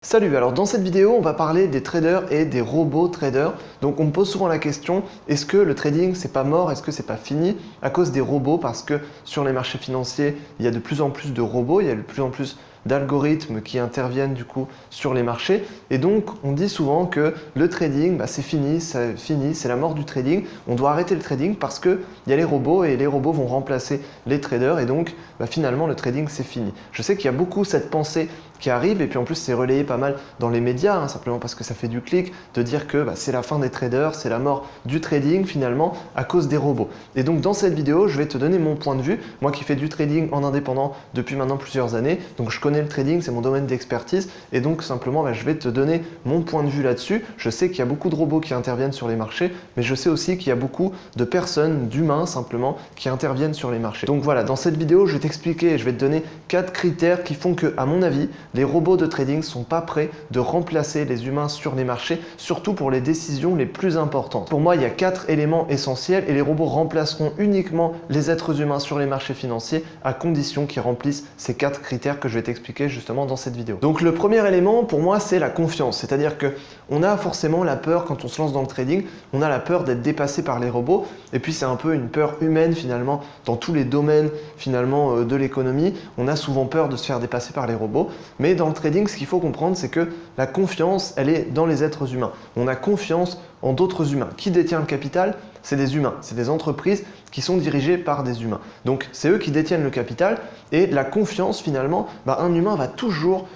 Salut, alors dans cette vidéo, on va parler des traders et des robots traders. Donc on me pose souvent la question, est-ce que le trading c'est pas mort, est-ce que c'est pas fini à cause des robots? Parce que sur les marchés financiers, il y a de plus en plus de robots, il y a de plus en plus d'algorithmes qui interviennent du coup sur les marchés. Et donc on dit souvent que le trading, c'est fini, c'est la mort du trading. On doit arrêter le trading parce qu'il y a les robots et les robots vont remplacer les traders et donc finalement le trading c'est fini. Je sais qu'il y a beaucoup cette pensée qui arrive et puis en plus c'est relayé pas mal dans les médias, simplement parce que ça fait du clic, de dire que c'est la fin des traders, c'est la mort du trading finalement à cause des robots. Et donc dans cette vidéo, je vais te donner mon point de vue, moi qui fais du trading en indépendant depuis maintenant plusieurs années, donc je connais le trading, c'est mon domaine d'expertise et donc simplement je vais te donner mon point de vue là-dessus. Je sais qu'il y a beaucoup de robots qui interviennent sur les marchés, mais je sais aussi qu'il y a beaucoup de personnes, d'humains simplement, qui interviennent sur les marchés. Donc voilà, dans cette vidéo, je vais t'expliquer et je vais te donner 4 critères qui font que, à mon avis, les robots de trading ne sont pas prêts de remplacer les humains sur les marchés, surtout pour les décisions les plus importantes. Pour moi, il y a 4 éléments essentiels et les robots remplaceront uniquement les êtres humains sur les marchés financiers à condition qu'ils remplissent ces 4 critères que je vais t'expliquer justement dans cette vidéo. Donc le premier élément pour moi, c'est la confiance. C'est-à-dire que on a forcément la peur quand on se lance dans le trading, on a la peur d'être dépassé par les robots et puis c'est un peu une peur humaine finalement dans tous les domaines finalement de l'économie. On a souvent peur de se faire dépasser par les robots. Mais dans le trading, ce qu'il faut comprendre, c'est que la confiance, elle est dans les êtres humains. On a confiance en d'autres humains. Qui détient le capital? C'est des humains, c'est des entreprises qui sont dirigées par des humains. Donc c'est eux qui détiennent le capital et la confiance finalement, un humain va toujours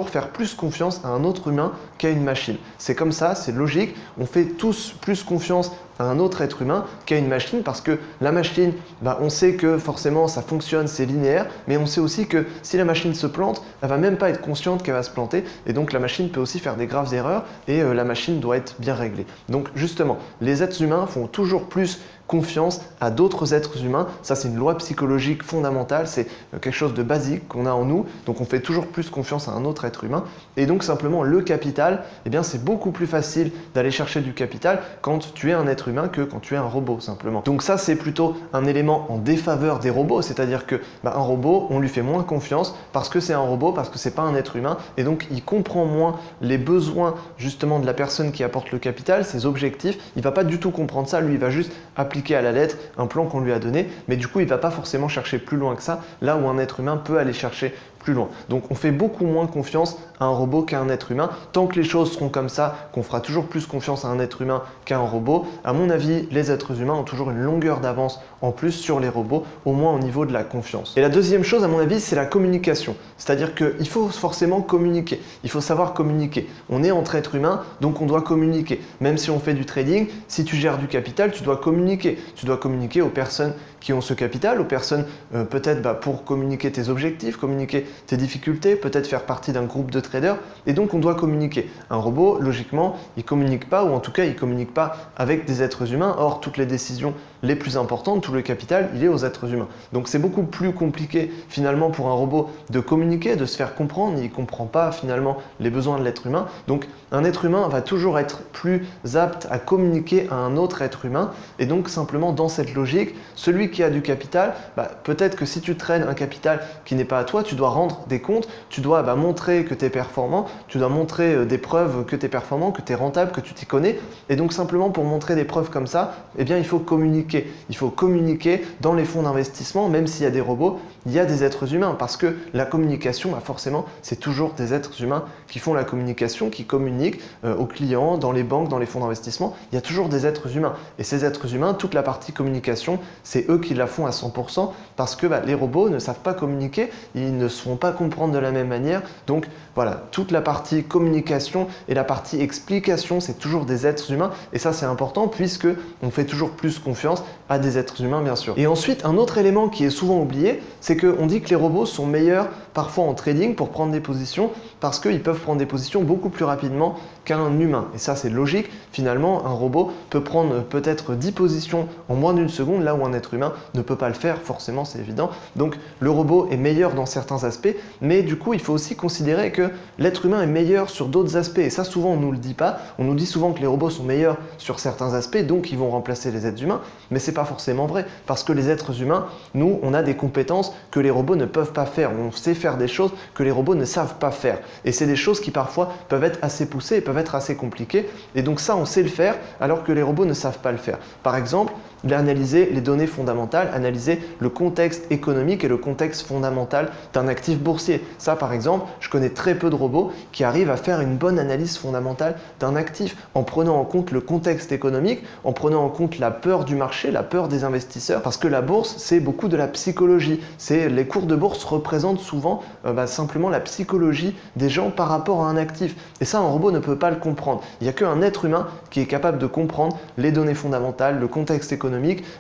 faire plus confiance à un autre humain qu'à une machine. C'est comme ça, c'est logique, on fait tous plus confiance à un autre être humain qu'à une machine parce que la machine, on sait que forcément ça fonctionne, c'est linéaire, mais on sait aussi que si la machine se plante, elle va même pas être consciente qu'elle va se planter et donc la machine peut aussi faire des graves erreurs et la machine doit être bien réglée. Donc justement, les êtres humains font toujours plus confiance à d'autres êtres humains. Ça, c'est une loi psychologique fondamentale, c'est quelque chose de basique qu'on a en nous. Donc, on fait toujours plus confiance à un autre être humain. Et donc, simplement, le capital, c'est beaucoup plus facile d'aller chercher du capital quand tu es un être humain que quand tu es un robot, simplement. Donc, ça, c'est plutôt un élément en défaveur des robots, c'est-à-dire que un robot, on lui fait moins confiance parce que c'est un robot, parce que c'est pas un être humain, et donc il comprend moins les besoins justement de la personne qui apporte le capital, ses objectifs. Il va pas du tout comprendre ça, lui, il va juste appliquer à la lettre un plan qu'on lui a donné, mais du coup il ne va pas forcément chercher plus loin que ça, là où un être humain peut aller chercher plus loin. Donc on fait beaucoup moins confiance à un robot qu'à un être humain. Tant que les choses seront comme ça, qu'on fera toujours plus confiance à un être humain qu'à un robot, à mon avis, les êtres humains ont toujours une longueur d'avance en plus sur les robots, au moins au niveau de la confiance. Et la deuxième chose, à mon avis, c'est la communication. C'est-à-dire qu'il faut forcément communiquer, il faut savoir communiquer. On est entre êtres humains, donc on doit communiquer. Même si on fait du trading, si tu gères du capital, tu dois communiquer. Tu dois communiquer aux personnes qui ont ce capital, aux personnes peut-être pour communiquer tes objectifs, communiquer tes difficultés, peut-être faire partie d'un groupe de traders, et donc on doit communiquer. Un robot, logiquement, il ne communique pas, ou en tout cas, il ne communique pas avec des êtres humains. Or, toutes les décisions les plus importantes, tout le capital, il est aux êtres humains. Donc c'est beaucoup plus compliqué finalement pour un robot de communiquer, de se faire comprendre, il ne comprend pas finalement les besoins de l'être humain. Donc un être humain va toujours être plus apte à communiquer à un autre être humain, et donc simplement dans cette logique, celui qui a du capital, peut-être que si tu traînes un capital qui n'est pas à toi, tu dois rendre des comptes, tu dois montrer que tu es performant, tu dois montrer des preuves que tu es performant, que tu es rentable, que tu t'y connais, et donc simplement pour montrer des preuves comme ça, il faut communiquer. Il faut communiquer dans les fonds d'investissement, même s'il y a des robots, il y a des êtres humains, parce que la communication, forcément, c'est toujours des êtres humains qui font la communication, qui communiquent aux clients, dans les banques, dans les fonds d'investissement, il y a toujours des êtres humains. Et ces êtres humains, toute la partie communication, c'est eux qui la font à 100%, parce que les robots ne savent pas communiquer, ils ne se font pas comprendre de la même manière. Donc voilà, toute la partie communication et la partie explication, c'est toujours des êtres humains, et ça c'est important puisque on fait toujours plus confiance à des êtres humains, bien sûr. Et ensuite, un autre élément qui est souvent oublié, c'est qu'on dit que les robots sont meilleurs parfois en trading pour prendre des positions parce qu'ils peuvent prendre des positions beaucoup plus rapidement qu'un humain. Et ça, c'est logique. Finalement, un robot peut prendre peut-être 10 positions en moins d'une seconde, là où un être humain ne peut pas le faire, forcément, c'est évident. Donc, le robot est meilleur dans certains aspects, mais du coup, il faut aussi considérer que l'être humain est meilleur sur d'autres aspects. Et ça, souvent, on ne nous le dit pas. On nous dit souvent que les robots sont meilleurs sur certains aspects, donc ils vont remplacer les êtres humains. mais c'est pas forcément vrai, parce que les êtres humains, nous, on a des compétences que les robots ne peuvent pas faire. On sait faire des choses que les robots ne savent pas faire. Et c'est des choses qui parfois peuvent être assez poussées et peuvent être assez compliquées. Et donc ça, on sait le faire alors que les robots ne savent pas le faire. Par exemple, analyser les données fondamentales, analyser le contexte économique et le contexte fondamental d'un actif boursier. Ça, par exemple, je connais très peu de robots qui arrivent à faire une bonne analyse fondamentale d'un actif en prenant en compte le contexte économique, en prenant en compte la peur du marché, la peur des investisseurs, parce que la bourse, c'est beaucoup de la psychologie. Les cours de bourse représentent souvent simplement la psychologie des gens par rapport à un actif. Et ça, un robot ne peut pas le comprendre. Il n'y a qu'un être humain qui est capable de comprendre les données fondamentales, le contexte économique,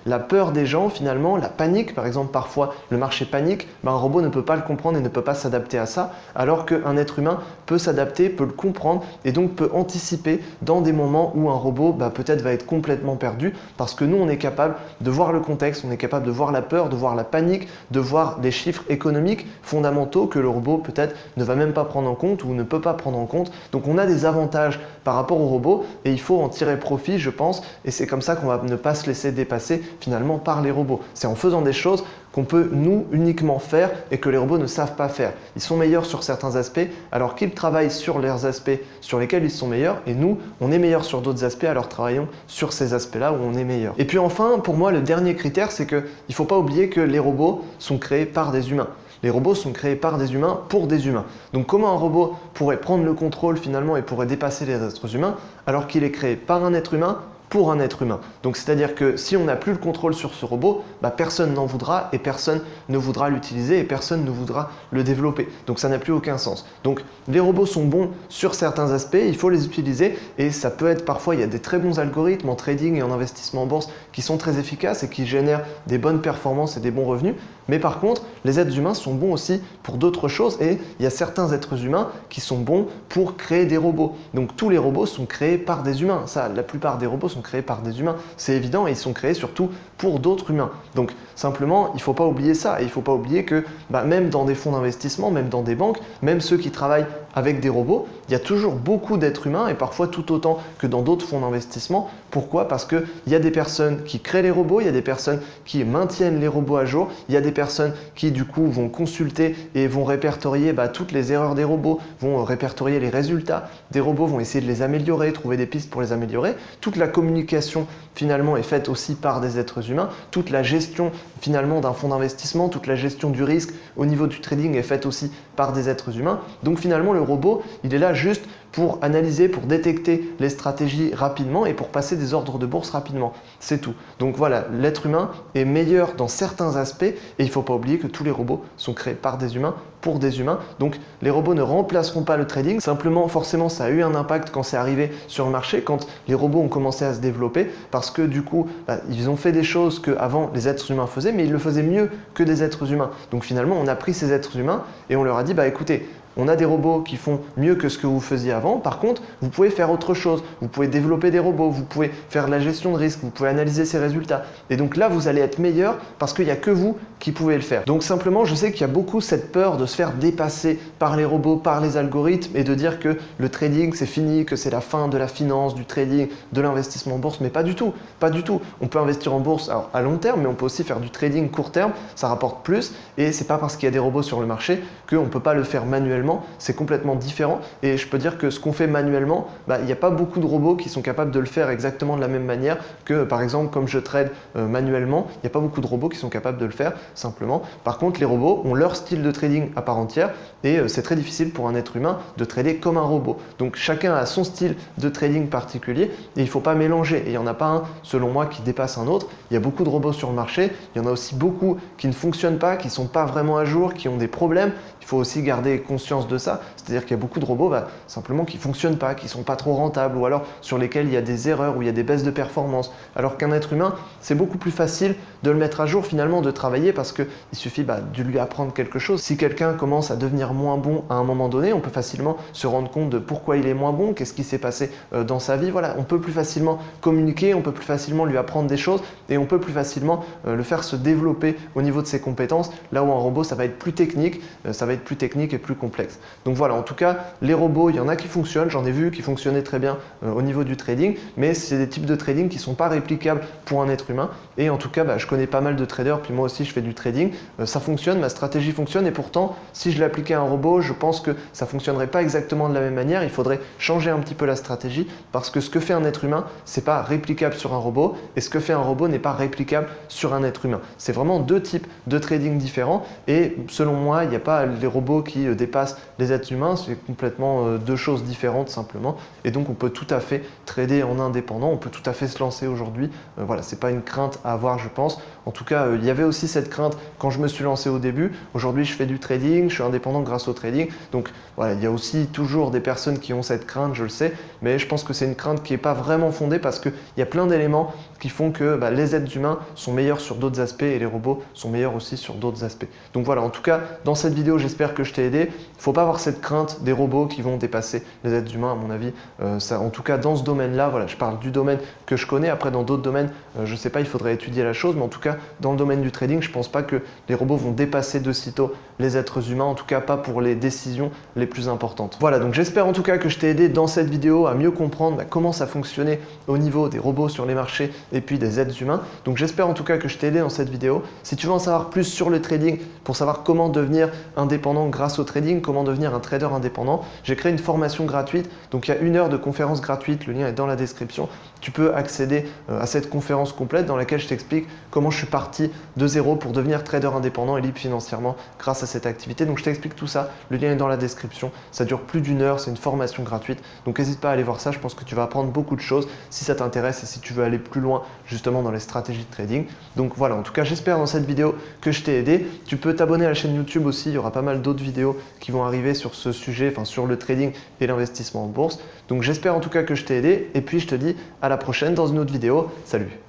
la peur des gens finalement, la panique. Par exemple, parfois, le marché panique, un robot ne peut pas le comprendre et ne peut pas s'adapter à ça, alors qu'un être humain peut s'adapter, peut le comprendre et donc peut anticiper dans des moments où un robot peut-être va être complètement perdu, parce que nous, on est capable de voir le contexte, on est capable de voir la peur, de voir la panique, de voir des chiffres économiques fondamentaux que le robot peut-être ne va même pas prendre en compte ou ne peut pas prendre en compte. Donc on a des avantages par rapport au robot et il faut en tirer profit, je pense, et c'est comme ça qu'on va ne pas se laisser dépasser finalement par les robots. C'est en faisant des choses qu'on peut nous uniquement faire et que les robots ne savent pas faire. Ils sont meilleurs sur certains aspects alors qu'ils travaillent sur les aspects sur lesquels ils sont meilleurs et nous, on est meilleurs sur d'autres aspects, alors travaillons sur ces aspects-là où on est meilleur. Et puis enfin, pour moi, le dernier critère, c'est qu'il ne faut pas oublier que les robots sont créés par des humains. Les robots sont créés par des humains pour des humains. Donc comment un robot pourrait prendre le contrôle finalement et pourrait dépasser les êtres humains alors qu'il est créé par un être humain pour un être humain. Donc c'est-à-dire que si on n'a plus le contrôle sur ce robot, personne n'en voudra et personne ne voudra l'utiliser et personne ne voudra le développer. Donc ça n'a plus aucun sens. Donc les robots sont bons sur certains aspects, il faut les utiliser et ça peut être parfois, il y a des très bons algorithmes en trading et en investissement en bourse qui sont très efficaces et qui génèrent des bonnes performances et des bons revenus. Mais par contre, les êtres humains sont bons aussi pour d'autres choses et il y a certains êtres humains qui sont bons pour créer des robots. Donc tous les robots sont créés par des humains. Ça, la plupart des robots sont créés par des humains, c'est évident, et ils sont créés surtout pour d'autres humains. Donc simplement, il ne faut pas oublier ça, et il ne faut pas oublier que même dans des fonds d'investissement, même dans des banques, même ceux qui travaillent avec des robots, il y a toujours beaucoup d'êtres humains, et parfois tout autant que dans d'autres fonds d'investissement. Pourquoi? Parce qu'il y a des personnes qui créent les robots, il y a des personnes qui maintiennent les robots à jour, il y a des personnes qui du coup vont consulter et vont répertorier toutes les erreurs des robots, vont répertorier les résultats des robots, vont essayer de les améliorer, trouver des pistes pour les améliorer. Toute la communication finalement est faite aussi par des êtres humains. Toute la gestion finalement d'un fonds d'investissement, toute la gestion du risque au niveau du trading est faite aussi par des êtres humains. Donc finalement le robot, il est là juste pour analyser, pour détecter les stratégies rapidement et pour passer des ordres de bourse rapidement. C'est tout. Donc voilà, l'être humain est meilleur dans certains aspects et il ne faut pas oublier que tous les robots sont créés par des humains pour des humains. Donc les robots ne remplaceront pas le trading. Simplement, forcément, ça a eu un impact quand c'est arrivé sur le marché, quand les robots ont commencé à se développer, parce que du coup, ils ont fait des choses qu'avant les êtres humains faisaient, mais ils le faisaient mieux que des êtres humains. Donc finalement, on a pris ces êtres humains et on leur a dit, écoutez, on a des robots qui font mieux que ce que vous faisiez avant. Par contre, vous pouvez faire autre chose. Vous pouvez développer des robots, vous pouvez faire de la gestion de risque, vous pouvez analyser ces résultats. Et donc là, vous allez être meilleur parce qu'il n'y a que vous qui pouvez le faire. Donc simplement, je sais qu'il y a beaucoup cette peur de se faire dépasser par les robots, par les algorithmes et de dire que le trading, c'est fini, que c'est la fin de la finance, du trading, de l'investissement en bourse. Mais pas du tout, pas du tout. On peut investir en bourse à long terme, mais on peut aussi faire du trading court terme. Ça rapporte plus et c'est pas parce qu'il y a des robots sur le marché qu'on ne peut pas le faire manuellement. C'est complètement différent et je peux dire que ce qu'on fait manuellement, il n'y a pas beaucoup de robots qui sont capables de le faire exactement de la même manière que par exemple comme je trade manuellement, il n'y a pas beaucoup de robots qui sont capables de le faire simplement. Par contre, les robots ont leur style de trading à part entière et c'est très difficile pour un être humain de trader comme un robot. Donc chacun a son style de trading particulier et il ne faut pas mélanger. Et il n'y en a pas un, selon moi, qui dépasse un autre. Il y a beaucoup de robots sur le marché, il y en a aussi beaucoup qui ne fonctionnent pas, qui ne sont pas vraiment à jour, qui ont des problèmes. Il faut aussi garder conscience de ça, c'est-à-dire qu'il y a beaucoup de robots simplement qui ne fonctionnent pas, qui ne sont pas trop rentables ou alors sur lesquels il y a des erreurs ou il y a des baisses de performance. Alors qu'un être humain, c'est beaucoup plus facile de le mettre à jour finalement, de travailler parce qu'il suffit de lui apprendre quelque chose. Si quelqu'un commence à devenir moins bon à un moment donné, on peut facilement se rendre compte de pourquoi il est moins bon, qu'est-ce qui s'est passé dans sa vie. Voilà, on peut plus facilement communiquer, on peut plus facilement lui apprendre des choses et on peut plus facilement le faire se développer au niveau de ses compétences, là où un robot, ça va être plus technique, et plus complexe. Donc voilà, en tout cas, les robots, il y en a qui fonctionnent, j'en ai vu qui fonctionnaient très bien au niveau du trading, mais c'est des types de trading qui ne sont pas réplicables pour un être humain. Et en tout cas, je connais pas mal de traders, puis moi aussi je fais du trading, ça fonctionne, ma stratégie fonctionne, et pourtant, si je l'appliquais à un robot, je pense que ça ne fonctionnerait pas exactement de la même manière. Il faudrait changer un petit peu la stratégie, parce que ce que fait un être humain, c'est pas réplicable sur un robot, et ce que fait un robot n'est pas réplicable sur un être humain. C'est vraiment deux types de trading différents, et selon moi, il n'y a pas les robots qui dépassent les êtres humains, c'est complètement deux choses différentes simplement, et donc on peut tout à fait trader en indépendant, on peut tout à fait se lancer aujourd'hui. Voilà, c'est pas une crainte à avoir, je pense. En tout cas, il y avait aussi cette crainte quand je me suis lancé au début. Aujourd'hui, je fais du trading, je suis indépendant grâce au trading. Donc voilà, il y a aussi toujours des personnes qui ont cette crainte, je le sais, mais je pense que c'est une crainte qui n'est pas vraiment fondée parce qu'il y a plein d'éléments qui font que les êtres humains sont meilleurs sur d'autres aspects et les robots sont meilleurs aussi sur d'autres aspects. Donc voilà, en tout cas, dans cette vidéo, j'espère que je t'ai aidé. Il ne faut pas avoir cette crainte des robots qui vont dépasser les êtres humains, à mon avis. En tout cas, dans ce domaine-là, voilà, je parle du domaine que je connais. Après, dans d'autres domaines, je ne sais pas, il faudrait étudier la chose, mais en tout cas, dans le domaine du trading, je ne pense pas que les robots vont dépasser de sitôt les êtres humains, en tout cas pas pour les décisions les plus importantes. Voilà, donc j'espère en tout cas que je t'ai aidé dans cette vidéo à mieux comprendre comment ça fonctionnait au niveau des robots sur les marchés et puis des êtres humains. Donc j'espère en tout cas que je t'ai aidé dans cette vidéo. Si tu veux en savoir plus sur le trading, pour savoir comment devenir indépendant grâce au trading, comment devenir un trader indépendant, j'ai créé une formation gratuite. Donc il y a 1 heure de conférence gratuite, le lien est dans la description. Tu peux accéder à cette conférence complète dans laquelle je t'explique comment je suis parti de zéro pour devenir trader indépendant et libre financièrement grâce à cette activité. Donc je t'explique tout ça, le lien est dans la description. Ça dure plus d'1 heure, c'est une formation gratuite. Donc n'hésite pas à aller voir ça, je pense que tu vas apprendre beaucoup de choses si ça t'intéresse et si tu veux aller plus loin justement dans les stratégies de trading. Donc voilà, en tout cas j'espère dans cette vidéo que je t'ai aidé. Tu peux t'abonner à la chaîne YouTube aussi, il y aura pas mal d'autres vidéos qui vont arriver sur ce sujet, enfin sur le trading et l'investissement en bourse. Donc j'espère en tout cas que je t'ai aidé et puis je te dis à la prochaine dans une autre vidéo. Salut!